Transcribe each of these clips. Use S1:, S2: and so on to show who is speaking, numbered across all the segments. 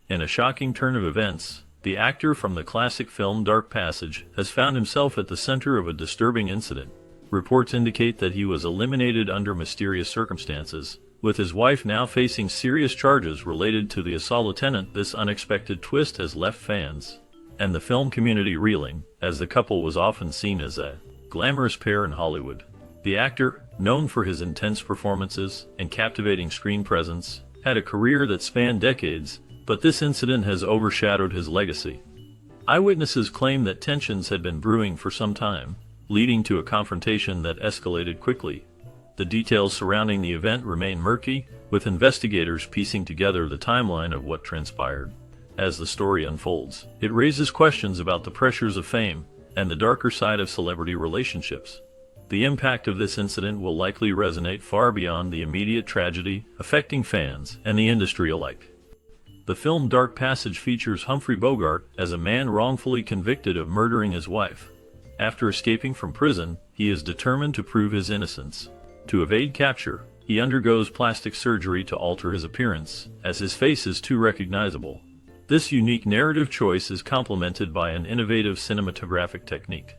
S1: In a shocking turn of events, the actor from the classic film Dark Passage has found himself at the center of a disturbing incident. Reports indicate that he was eliminated under mysterious circumstances, with his wife now facing serious charges related to the assault attempt. This unexpected twist has left fans and the film community reeling, as the couple was often seen as a glamorous pair in Hollywood. The actor, known for his intense performances and captivating screen presence, had a career that spanned decades, but this incident has overshadowed his legacy. Eyewitnesses claim that tensions had been brewing for some time, leading to a confrontation that escalated quickly. The details surrounding the event remain murky, with investigators piecing together the timeline of what transpired. As the story unfolds, it raises questions about the pressures of fame and the darker side of celebrity relationships. The impact of this incident will likely resonate far beyond the immediate tragedy, affecting fans and the industry alike. The film Dark Passage features Humphrey Bogart as a man wrongfully convicted of murdering his wife. After escaping from prison, he is determined to prove his innocence. To evade capture, he undergoes plastic surgery to alter his appearance, as his face is too recognizable. This unique narrative choice is complemented by an innovative cinematographic technique.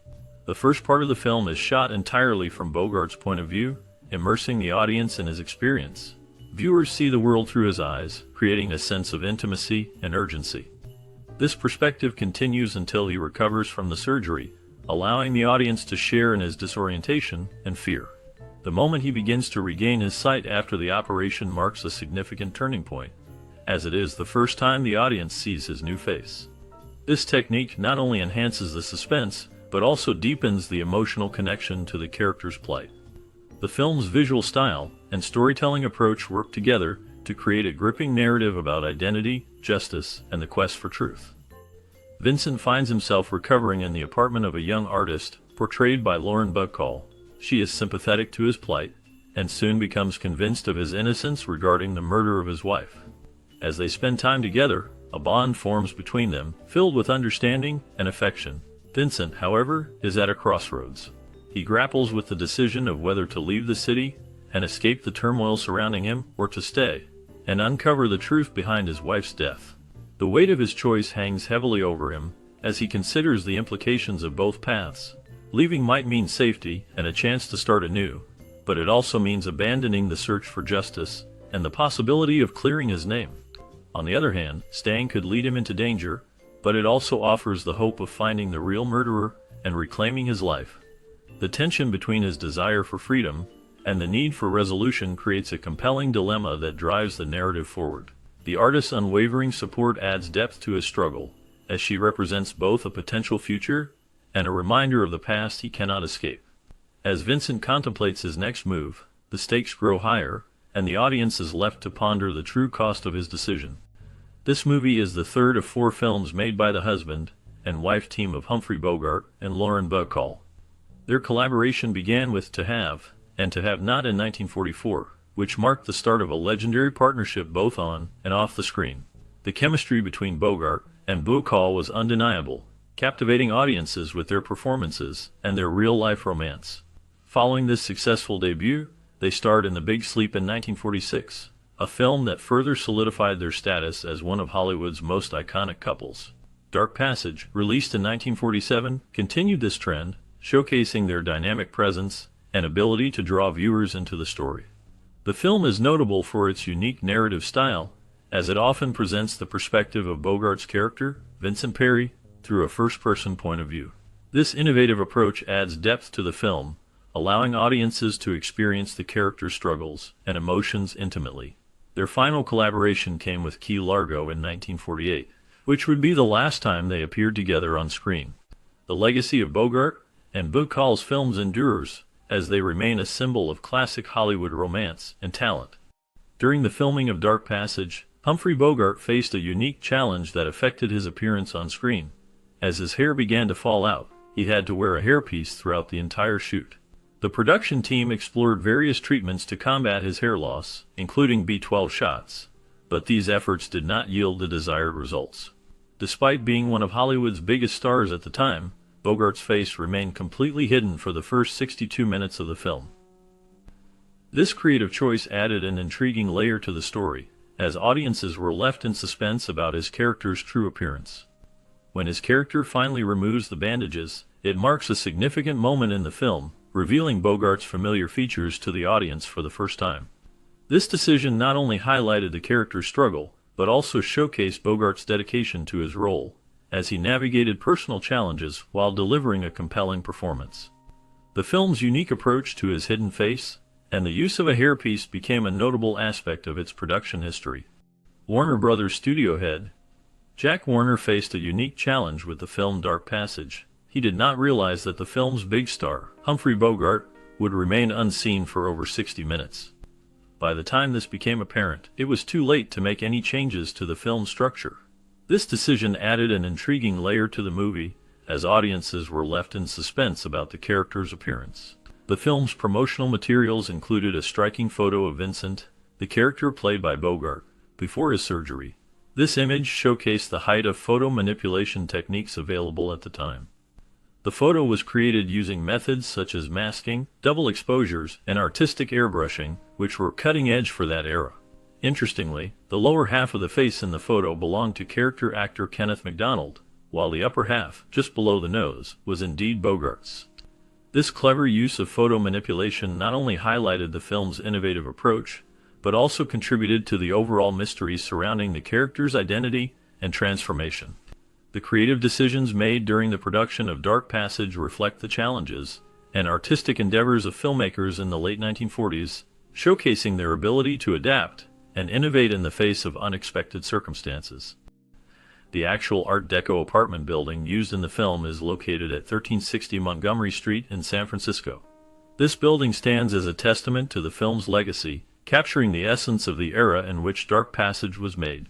S1: The first part of the film is shot entirely from Bogart's point of view, immersing the audience in his experience. Viewers see the world through his eyes, creating a sense of intimacy and urgency. This perspective continues until he recovers from the surgery, allowing the audience to share in his disorientation and fear. The moment he begins to regain his sight after the operation marks a significant turning point, as it is the first time the audience sees his new face. This technique not only enhances the suspense, but also deepens the emotional connection to the character's plight. The film's visual style and storytelling approach work together to create a gripping narrative about identity, justice, and the quest for truth. Vincent finds himself recovering in the apartment of a young artist, portrayed by Lauren Bacall. She is sympathetic to his plight, and soon becomes convinced of his innocence regarding the murder of his wife. As they spend time together, a bond forms between them, filled with understanding and affection. Vincent, however, is at a crossroads. He grapples with the decision of whether to leave the city and escape the turmoil surrounding him, or to stay and uncover the truth behind his wife's death. The weight of his choice hangs heavily over him as he considers the implications of both paths. Leaving might mean safety and a chance to start anew, but it also means abandoning the search for justice and the possibility of clearing his name. On the other hand, staying could lead him into danger, but it also offers the hope of finding the real murderer and reclaiming his life. The tension between his desire for freedom and the need for resolution creates a compelling dilemma that drives the narrative forward. The artist's unwavering support adds depth to his struggle, as she represents both a potential future and a reminder of the past he cannot escape. As Vincent contemplates his next move, the stakes grow higher, and the audience is left to ponder the true cost of his decision. This movie is the third of 4 films made by the husband and wife team of Humphrey Bogart and Lauren Bacall. Their collaboration began with To Have and To Have Not in 1944, which marked the start of a legendary partnership both on and off the screen. The chemistry between Bogart and Bacall was undeniable, captivating audiences with their performances and their real-life romance. Following this successful debut, they starred in The Big Sleep in 1946, a film that further solidified their status as one of Hollywood's most iconic couples. Dark Passage, released in 1947, continued this trend, showcasing their dynamic presence and ability to draw viewers into the story. The film is notable for its unique narrative style, as it often presents the perspective of Bogart's character, Vincent Perry, through a first-person point of view. This innovative approach adds depth to the film, allowing audiences to experience the character's struggles and emotions intimately. Their final collaboration came with Key Largo in 1948, which would be the last time they appeared together on screen. The legacy of Bogart and Bacall's films endures, as they remain a symbol of classic Hollywood romance and talent. During the filming of Dark Passage, Humphrey Bogart faced a unique challenge that affected his appearance on screen. As his hair began to fall out, he had to wear a hairpiece throughout the entire shoot. The production team explored various treatments to combat his hair loss, including B12 shots, but these efforts did not yield the desired results. Despite being one of Hollywood's biggest stars at the time, Bogart's face remained completely hidden for the first 62 minutes of the film. This creative choice added an intriguing layer to the story, as audiences were left in suspense about his character's true appearance. When his character finally removes the bandages, it marks a significant moment in the film, revealing Bogart's familiar features to the audience for the first time. This decision not only highlighted the character's struggle, but also showcased Bogart's dedication to his role, as he navigated personal challenges while delivering a compelling performance. The film's unique approach to his hidden face and the use of a hairpiece became a notable aspect of its production history. Warner Brothers studio head Jack Warner faced a unique challenge with the film Dark Passage. He did not realize that the film's big star, Humphrey Bogart, would remain unseen for over 60 minutes. By the time this became apparent, it was too late to make any changes to the film's structure. This decision added an intriguing layer to the movie, as audiences were left in suspense about the character's appearance. The film's promotional materials included a striking photo of Vincent, the character played by Bogart, before his surgery. This image showcased the height of photo manipulation techniques available at the time. The photo was created using methods such as masking, double exposures, and artistic airbrushing, which were cutting edge for that era. Interestingly, the lower half of the face in the photo belonged to character actor Kenneth MacDonald, while the upper half, just below the nose, was indeed Bogart's. This clever use of photo manipulation not only highlighted the film's innovative approach, but also contributed to the overall mystery surrounding the character's identity and transformation. The creative decisions made during the production of Dark Passage reflect the challenges and artistic endeavors of filmmakers in the late 1940s, showcasing their ability to adapt and innovate in the face of unexpected circumstances. The actual Art Deco apartment building used in the film is located at 1360 Montgomery Street in San Francisco. This building stands as a testament to the film's legacy, capturing the essence of the era in which Dark Passage was made.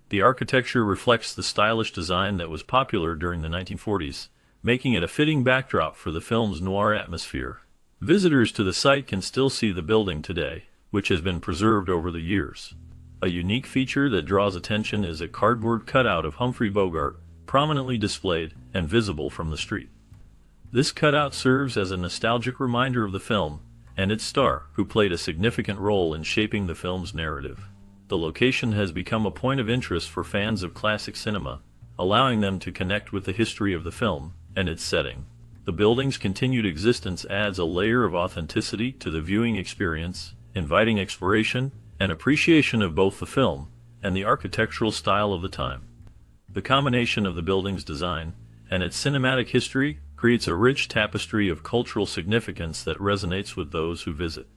S1: The architecture reflects the stylish design that was popular during the 1940s, making it a fitting backdrop for the film's noir atmosphere. Visitors to the site can still see the building today, which has been preserved over the years. A unique feature that draws attention is a cardboard cutout of Humphrey Bogart, prominently displayed and visible from the street. This cutout serves as a nostalgic reminder of the film and its star, who played a significant role in shaping the film's narrative. The location has become a point of interest for fans of classic cinema, allowing them to connect with the history of the film and its setting. The building's continued existence adds a layer of authenticity to the viewing experience, inviting exploration and appreciation of both the film and the architectural style of the time. The combination of the building's design and its cinematic history creates a rich tapestry of cultural significance that resonates with those who visit.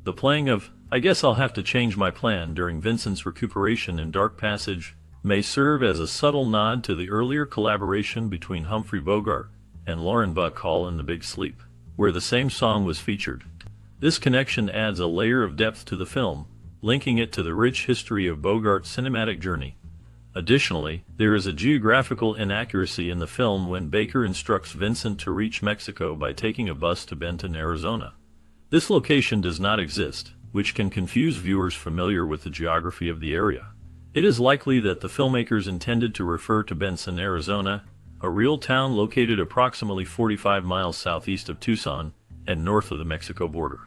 S1: The playing of "I Guess I'll Have to Change My Plan" during Vincent's recuperation in Dark Passage may serve as a subtle nod to the earlier collaboration between Humphrey Bogart and Lauren Bacall in The Big Sleep, where the same song was featured. This connection adds a layer of depth to the film, linking it to the rich history of Bogart's cinematic journey. Additionally, there is a geographical inaccuracy in the film when Baker instructs Vincent to reach Mexico by taking a bus to Benton, Arizona. This location does not exist, which can confuse viewers familiar with the geography of the area. It is likely that the filmmakers intended to refer to Benson, Arizona, a real town located approximately 45 miles southeast of Tucson and north of the Mexico border.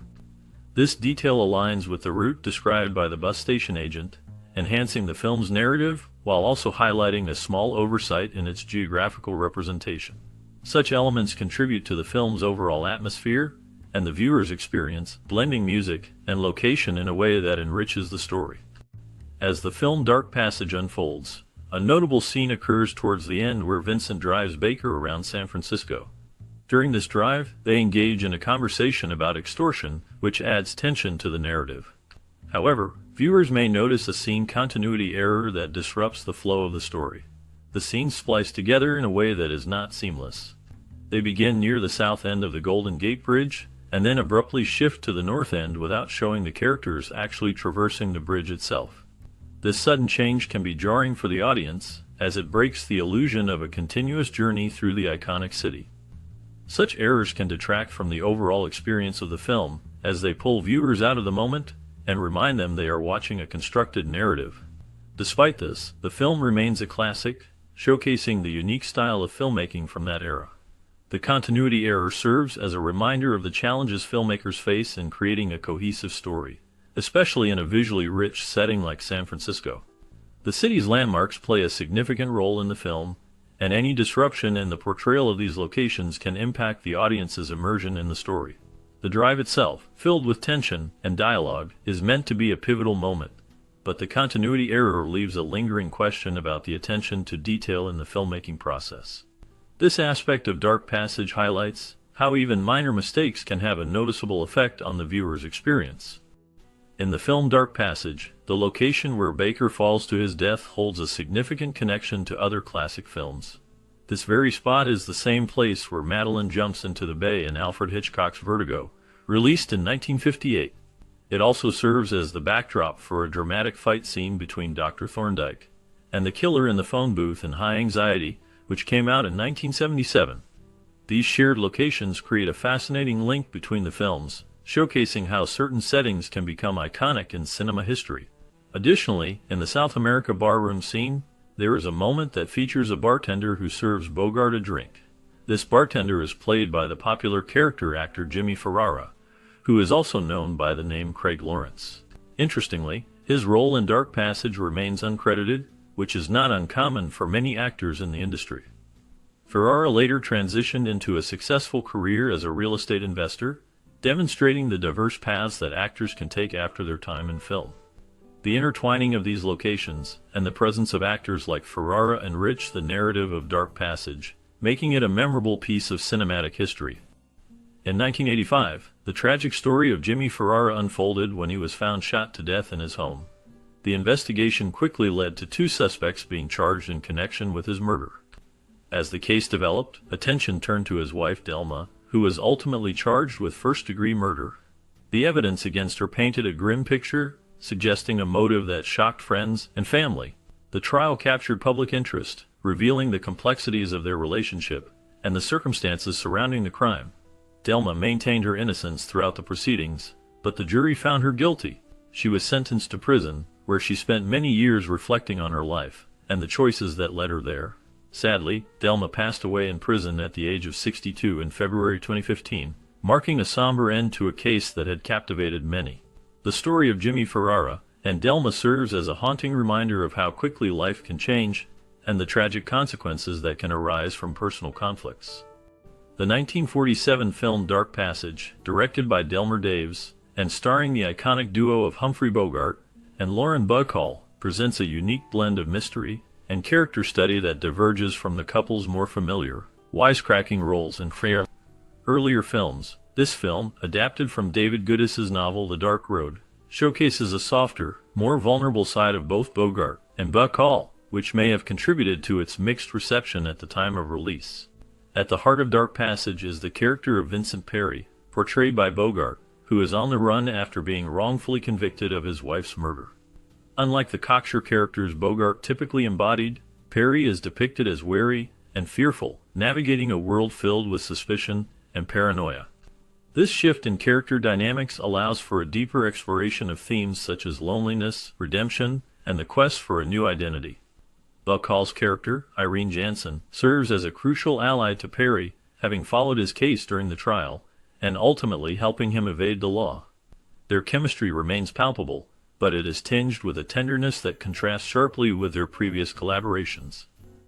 S1: This detail aligns with the route described by the bus station agent, enhancing the film's narrative while also highlighting a small oversight in its geographical representation. Such elements contribute to the film's overall atmosphere and the viewer's experience, blending music and location in a way that enriches the story. As the film Dark Passage unfolds, a notable scene occurs towards the end where Vincent drives Baker around San Francisco. During this drive, they engage in a conversation about extortion, which adds tension to the narrative. However, viewers may notice a scene continuity error that disrupts the flow of the story. The scenes splice together in a way that is not seamless. They begin near the south end of the Golden Gate Bridge, and then abruptly shift to the north end without showing the characters actually traversing the bridge itself. This sudden change can be jarring for the audience, as it breaks the illusion of a continuous journey through the iconic city. Such errors can detract from the overall experience of the film, as they pull viewers out of the moment and remind them they are watching a constructed narrative. Despite this, the film remains a classic, showcasing the unique style of filmmaking from that era. The continuity error serves as a reminder of the challenges filmmakers face in creating a cohesive story, especially in a visually rich setting like San Francisco. The city's landmarks play a significant role in the film, and any disruption in the portrayal of these locations can impact the audience's immersion in the story. The drive itself, filled with tension and dialogue, is meant to be a pivotal moment, but the continuity error leaves a lingering question about the attention to detail in the filmmaking process. This aspect of Dark Passage highlights how even minor mistakes can have a noticeable effect on the viewer's experience. In the film Dark Passage, the location where Baker falls to his death holds a significant connection to other classic films. This very spot is the same place where Madeline jumps into the bay in Alfred Hitchcock's Vertigo, released in 1958. It also serves as the backdrop for a dramatic fight scene between Dr. Thorndike and the killer in the phone booth in High Anxiety, which came out in 1977. These shared locations create a fascinating link between the films, showcasing how certain settings can become iconic in cinema history. Additionally, in the South America barroom scene, there is a moment that features a bartender who serves Bogart a drink. This bartender is played by the popular character actor Jimmy Ferrara, who is also known by the name Craig Lawrence. Interestingly, his role in Dark Passage remains uncredited, which is not uncommon for many actors in the industry. Ferrara later transitioned into a successful career as a real estate investor, demonstrating the diverse paths that actors can take after their time in film. The intertwining of these locations, and the presence of actors like Ferrara enrich the narrative of Dark Passage, making it a memorable piece of cinematic history. In 1985, the tragic story of Jimmy Ferrara unfolded when he was found shot to death in his home. The investigation quickly led to two suspects being charged in connection with his murder. As the case developed, attention turned to his wife Delma, who was ultimately charged with first-degree murder. The evidence against her painted a grim picture, suggesting a motive that shocked friends and family. The trial captured public interest, revealing the complexities of their relationship and the circumstances surrounding the crime. Delma maintained her innocence throughout the proceedings, but the jury found her guilty. She was sentenced to prison, where she spent many years reflecting on her life and the choices that led her there. Sadly, Delma passed away in prison at the age of 62 in February 2015, marking a somber end to a case that had captivated many. The story of Jimmy Ferrara and Delma serves as a haunting reminder of how quickly life can change and the tragic consequences that can arise from personal conflicts. The 1947 film Dark Passage, directed by Delmer Daves and starring the iconic duo of Humphrey Bogart and Lauren Bacall, presents a unique blend of mystery and character study that diverges from the couple's more familiar, wisecracking roles in earlier films. This film, adapted from David Goodis's novel The Dark Road, showcases a softer, more vulnerable side of both Bogart and Bacall, which may have contributed to its mixed reception at the time of release. At the heart of Dark Passage is the character of Vincent Perry, portrayed by Bogart, who is on the run after being wrongfully convicted of his wife's murder. Unlike the cocksure characters Bogart typically embodied, Perry is depicted as wary and fearful, navigating a world filled with suspicion and paranoia. This shift in character dynamics allows for a deeper exploration of themes such as loneliness, redemption, and the quest for a new identity. Bacall's character, Irene Jansen, serves as a crucial ally to Perry, having followed his case during the trial, and ultimately helping him evade the law. Their chemistry remains palpable, but it is tinged with a tenderness that contrasts sharply with their previous collaborations.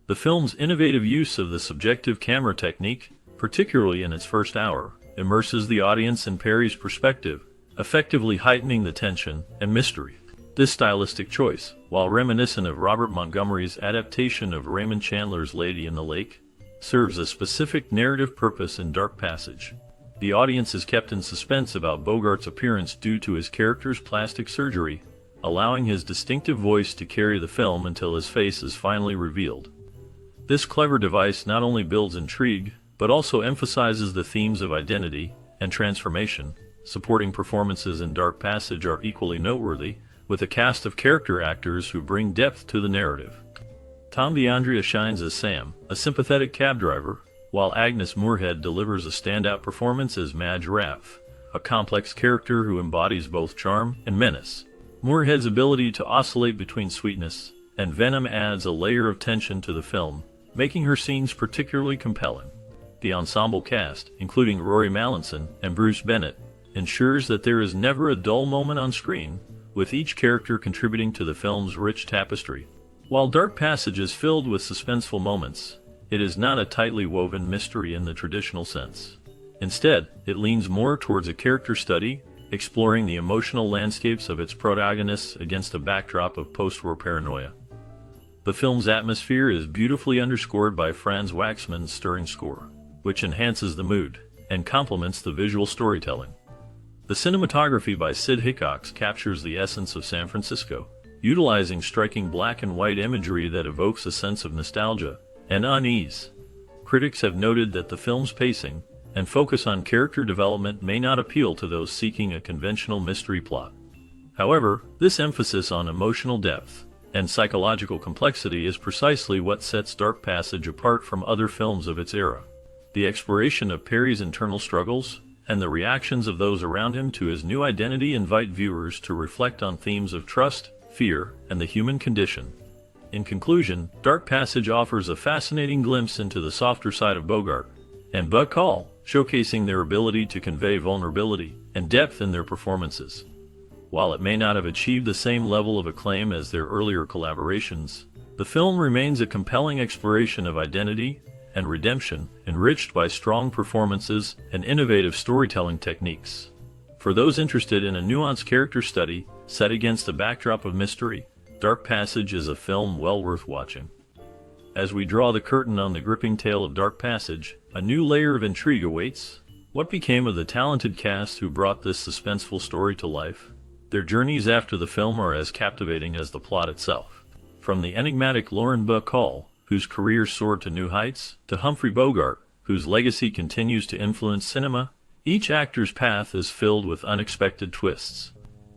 S1: The film's innovative use of the subjective camera technique, particularly in its first hour, immerses the audience in Perry's perspective, effectively heightening the tension and mystery. This stylistic choice, while reminiscent of Robert Montgomery's adaptation of Raymond Chandler's Lady in the Lake, serves a specific narrative purpose in Dark Passage. The audience is kept in suspense about Bogart's appearance due to his character's plastic surgery, allowing his distinctive voice to carry the film until his face is finally revealed. This clever device not only builds intrigue, but also emphasizes the themes of identity and transformation. Supporting performances in Dark Passage are equally noteworthy, with a cast of character actors who bring depth to the narrative. Tom DeAndrea shines as Sam, a sympathetic cab driver, while Agnes Moorehead delivers a standout performance as Madge Raff, a complex character who embodies both charm and menace. Moorehead's ability to oscillate between sweetness and venom adds a layer of tension to the film, making her scenes particularly compelling. The ensemble cast, including Rory Mallinson and Bruce Bennett, ensures that there is never a dull moment on screen, with each character contributing to the film's rich tapestry. While Dark Passage is filled with suspenseful moments, it is not a tightly woven mystery in the traditional sense. Instead, it leans more towards a character study, exploring the emotional landscapes of its protagonists against a backdrop of post-war paranoia. The film's atmosphere is beautifully underscored by Franz Waxman's stirring score, which enhances the mood and complements the visual storytelling. The cinematography by Sid Hickox captures the essence of San Francisco, utilizing striking black and white imagery that evokes a sense of nostalgia and unease. Critics have noted that the film's pacing and focus on character development may not appeal to those seeking a conventional mystery plot. However, this emphasis on emotional depth and psychological complexity is precisely what sets Dark Passage apart from other films of its era. The exploration of Perry's internal struggles and the reactions of those around him to his new identity invite viewers to reflect on themes of trust, fear, and the human condition. In conclusion, Dark Passage offers a fascinating glimpse into the softer side of Bogart and Bacall, showcasing their ability to convey vulnerability and depth in their performances. While it may not have achieved the same level of acclaim as their earlier collaborations, the film remains a compelling exploration of identity and redemption, enriched by strong performances and innovative storytelling techniques. For those interested in a nuanced character study set against a backdrop of mystery, Dark Passage is a film well worth watching. As we draw the curtain on the gripping tale of Dark Passage, a new layer of intrigue awaits. What became of the talented cast who brought this suspenseful story to life? Their journeys after the film are as captivating as the plot itself. From the enigmatic Lauren Bacall, whose career soared to new heights, to Humphrey Bogart, whose legacy continues to influence cinema, each actor's path is filled with unexpected twists.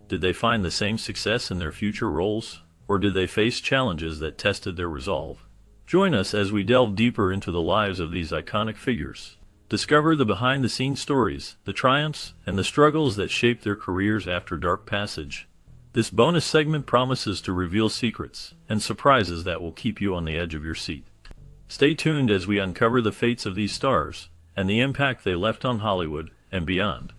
S1: Did they find the same success in their future roles, or did they face challenges that tested their resolve? Join us as we delve deeper into the lives of these iconic figures. Discover the behind-the-scenes stories, the triumphs, and the struggles that shaped their careers after Dark Passage. This bonus segment promises to reveal secrets and surprises that will keep you on the edge of your seat. Stay tuned as we uncover the fates of these stars and the impact they left on Hollywood and beyond.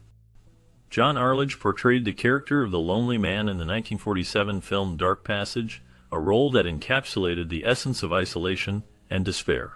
S1: John Arledge portrayed the character of the lonely man in the 1947 film Dark Passage, a role that encapsulated the essence of isolation and despair.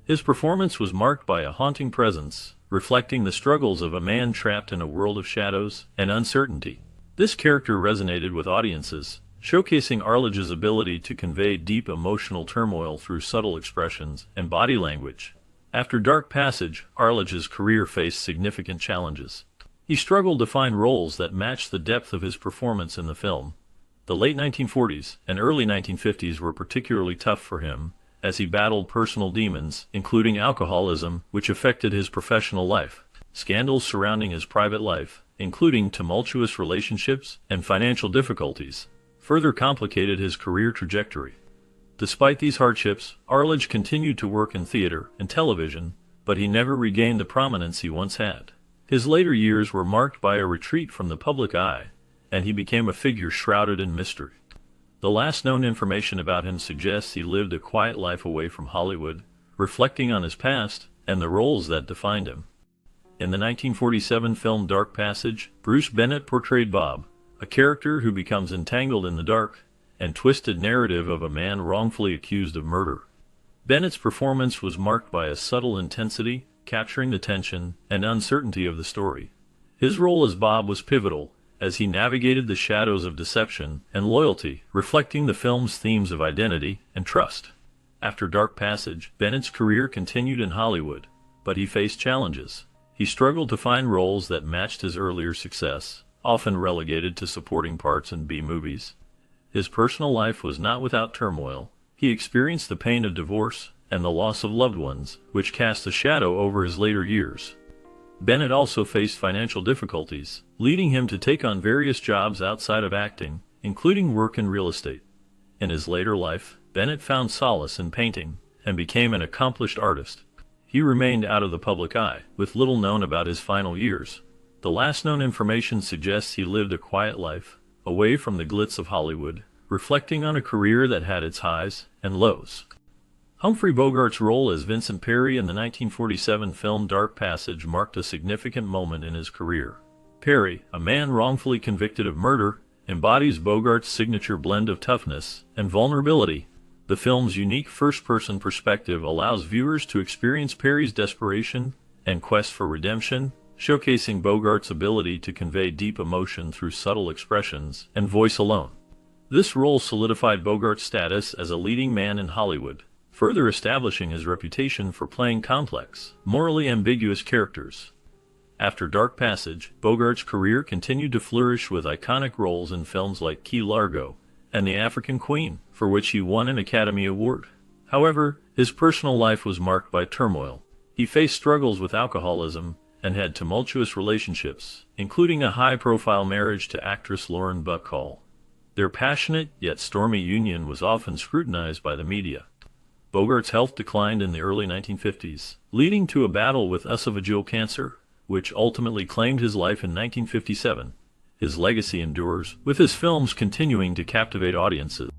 S1: His performance was marked by a haunting presence, reflecting the struggles of a man trapped in a world of shadows and uncertainty. This character resonated with audiences, showcasing Arledge's ability to convey deep emotional turmoil through subtle expressions and body language. After Dark Passage, Arledge's career faced significant challenges. He struggled to find roles that matched the depth of his performance in the film. The late 1940s and early 1950s were particularly tough for him, as he battled personal demons, including alcoholism, which affected his professional life. Scandals surrounding his private life, including tumultuous relationships and financial difficulties, further complicated his career trajectory. Despite these hardships, Arledge continued to work in theater and television, but he never regained the prominence he once had. His later years were marked by a retreat from the public eye, and he became a figure shrouded in mystery. The last known information about him suggests he lived a quiet life away from Hollywood, reflecting on his past and the roles that defined him. In the 1947 film Dark Passage, Bruce Bennett portrayed Bob, a character who becomes entangled in the dark and twisted narrative of a man wrongfully accused of murder. Bennett's performance was marked by a subtle intensity, capturing the tension and uncertainty of the story. His role as Bob was pivotal, as he navigated the shadows of deception and loyalty, reflecting the film's themes of identity and trust. After Dark Passage, Bennett's career continued in Hollywood, but he faced challenges. He struggled to find roles that matched his earlier success, often relegated to supporting parts in B-movies. His personal life was not without turmoil. He experienced the pain of divorce and the loss of loved ones, which cast a shadow over his later years. Bennett also faced financial difficulties, leading him to take on various jobs outside of acting, including work in real estate. In his later life, Bennett found solace in painting and became an accomplished artist. He remained out of the public eye, with little known about his final years. The last known information suggests he lived a quiet life, away from the glitz of Hollywood, reflecting on a career that had its highs and lows. Humphrey Bogart's role as Vincent Perry in the 1947 film Dark Passage marked a significant moment in his career. Perry, a man wrongfully convicted of murder, embodies Bogart's signature blend of toughness and vulnerability. The film's unique first-person perspective allows viewers to experience Perry's desperation and quest for redemption, showcasing Bogart's ability to convey deep emotion through subtle expressions and voice alone. This role solidified Bogart's status as a leading man in Hollywood, further establishing his reputation for playing complex, morally ambiguous characters. After Dark Passage, Bogart's career continued to flourish with iconic roles in films like Key Largo and The African Queen, for which he won an Academy Award. However, his personal life was marked by turmoil. He faced struggles with alcoholism and had tumultuous relationships, including a high-profile marriage to actress Lauren Bacall. Their passionate yet stormy union was often scrutinized by the media. Bogart's health declined in the early 1950s, leading to a battle with esophageal cancer, which ultimately claimed his life in 1957. His legacy endures, with his films continuing to captivate audiences.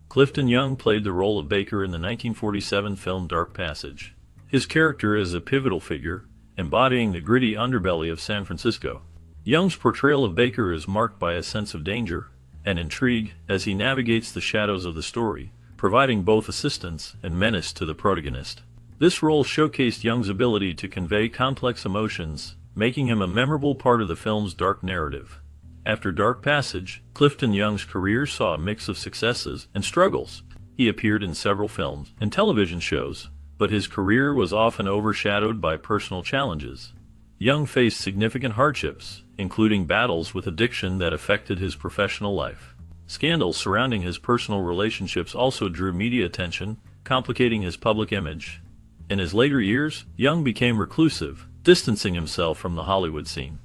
S1: Clifton Young played the role of Baker in the 1947 film Dark Passage. His character is a pivotal figure, embodying the gritty underbelly of San Francisco. Young's portrayal of Baker is marked by a sense of danger and intrigue as he navigates the shadows of the story, providing both assistance and menace to the protagonist. This role showcased Young's ability to convey complex emotions, making him a memorable part of the film's dark narrative. After Dark Passage, Clifton Young's career saw a mix of successes and struggles. He appeared in several films and television shows, but his career was often overshadowed by personal challenges. Young faced significant hardships, including battles with addiction that affected his professional life. Scandals surrounding his personal relationships also drew media attention, complicating his public image. In his later years, Young became reclusive, distancing himself from the Hollywood scene.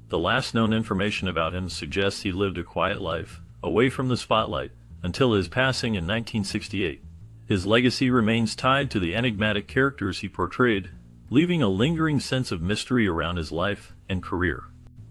S1: The last known information about him suggests he lived a quiet life, away from the spotlight, until his passing in 1968. His legacy remains tied to the enigmatic characters he portrayed, leaving a lingering sense of mystery around his life and career.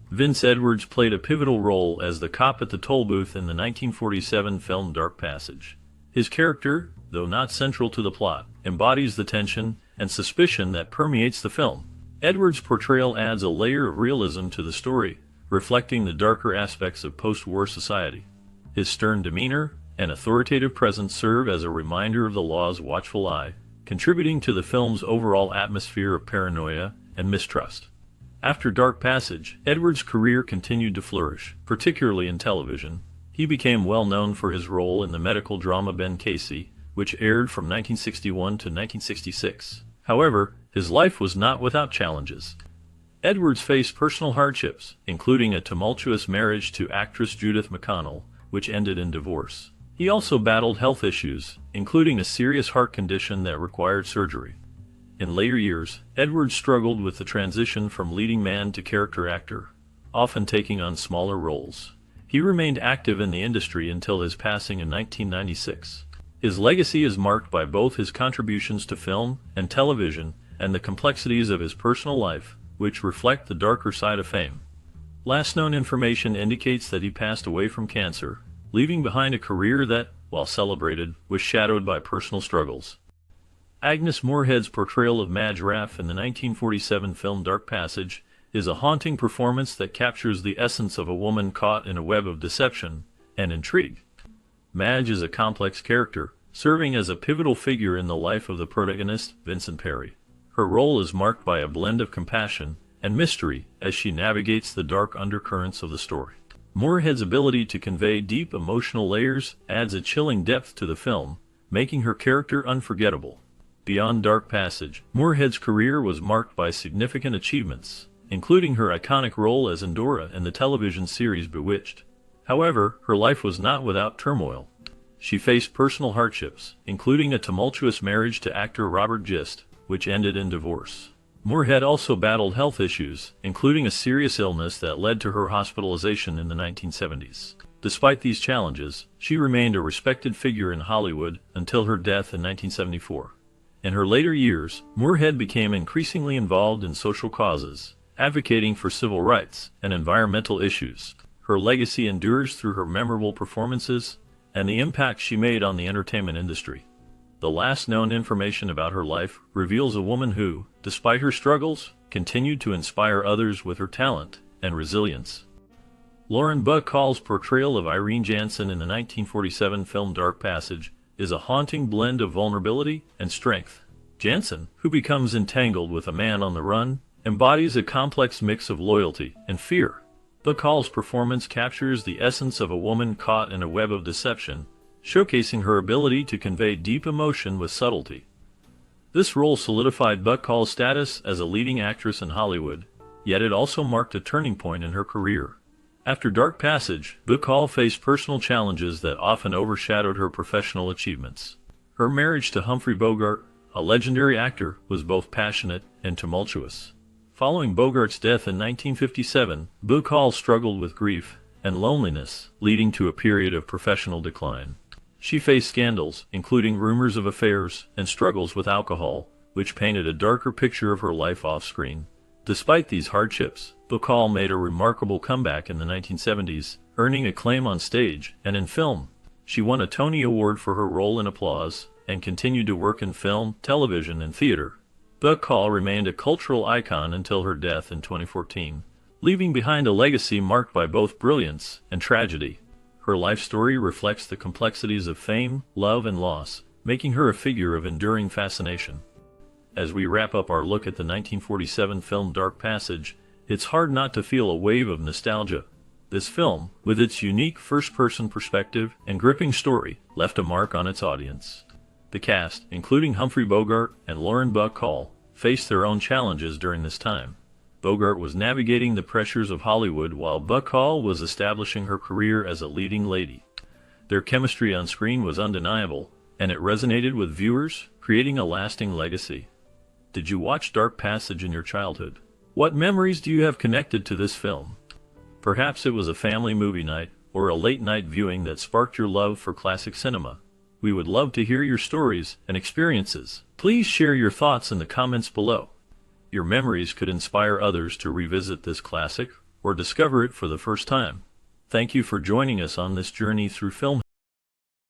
S1: Vince Edwards played a pivotal role as the cop at the toll booth in the 1947 film Dark Passage. His character, though not central to the plot, embodies the tension and suspicion that permeates the film. Edwards' portrayal adds a layer of realism to the story, reflecting the darker aspects of post-war society. His stern demeanor and authoritative presence serve as a reminder of the law's watchful eye, contributing to the film's overall atmosphere of paranoia and mistrust. After Dark Passage, Edwards' career continued to flourish, particularly in television. He became well known for his role in the medical drama Ben Casey, which aired from 1961 to 1966. However, his life was not without challenges. Edwards faced personal hardships, including a tumultuous marriage to actress Judith McConnell, which ended in divorce. He also battled health issues, including a serious heart condition that required surgery. In later years, Edwards struggled with the transition from leading man to character actor, often taking on smaller roles. He remained active in the industry until his passing in 1996. His legacy is marked by both his contributions to film and television and the complexities of his personal life, which reflect the darker side of fame. Last known information indicates that he passed away from cancer, leaving behind a career that, while celebrated, was shadowed by personal struggles. Agnes Moorehead's portrayal of Madge Raff in the 1947 film Dark Passage is a haunting performance that captures the essence of a woman caught in a web of deception and intrigue. Madge is a complex character, serving as a pivotal figure in the life of the protagonist, Vincent Perry. Her role is marked by a blend of compassion and mystery as she navigates the dark undercurrents of the story. Moorehead's ability to convey deep emotional layers adds a chilling depth to the film, making her character unforgettable. Beyond Dark Passage, Moorehead's career was marked by significant achievements, including her iconic role as Endora in the television series Bewitched. However, her life was not without turmoil. She faced personal hardships, including a tumultuous marriage to actor Robert Gist, which ended in divorce. Moorehead also battled health issues, including a serious illness that led to her hospitalization in the 1970s. Despite these challenges, she remained a respected figure in Hollywood until her death in 1974. In her later years, Moorehead became increasingly involved in social causes, advocating for civil rights and environmental issues. Her legacy endures through her memorable performances and the impact she made on the entertainment industry. The last known information about her life reveals a woman who, despite her struggles, continued to inspire others with her talent and resilience. Lauren Bacall's portrayal of Irene Jansen in the 1947 film Dark Passage is a haunting blend of vulnerability and strength. Jansen, who becomes entangled with a man on the run, embodies a complex mix of loyalty and fear. Bacall's performance captures the essence of a woman caught in a web of deception, showcasing her ability to convey deep emotion with subtlety. This role solidified Bacall's status as a leading actress in Hollywood, yet it also marked a turning point in her career. After Dark Passage, Bacall faced personal challenges that often overshadowed her professional achievements. Her marriage to Humphrey Bogart, a legendary actor, was both passionate and tumultuous. Following Bogart's death in 1957, Bacall struggled with grief and loneliness, leading to a period of professional decline. She faced scandals, including rumors of affairs and struggles with alcohol, which painted a darker picture of her life off-screen. Despite these hardships, Bacall made a remarkable comeback in the 1970s, earning acclaim on stage and in film. She won a Tony Award for her role in Applause, and continued to work in film, television, and theater. Bacall remained a cultural icon until her death in 2014, leaving behind a legacy marked by both brilliance and tragedy. Her life story reflects the complexities of fame, love, and loss, making her a figure of enduring fascination. As we wrap up our look at the 1947 film Dark Passage, it's hard not to feel a wave of nostalgia. This film, with its unique first-person perspective and gripping story, left a mark on its audience. The cast, including Humphrey Bogart and Lauren Bacall, faced their own challenges during this time. Bogart was navigating the pressures of Hollywood while Bacall was establishing her career as a leading lady. Their chemistry on screen was undeniable, and it resonated with viewers, creating a lasting legacy. Did you watch Dark Passage in your childhood? What memories do you have connected to this film? Perhaps it was a family movie night or a late-night viewing that sparked your love for classic cinema. We would love to hear your stories and experiences. Please share your thoughts in the comments below. Your memories could inspire others to revisit this classic or discover it for the first time. Thank you for joining us on this journey through film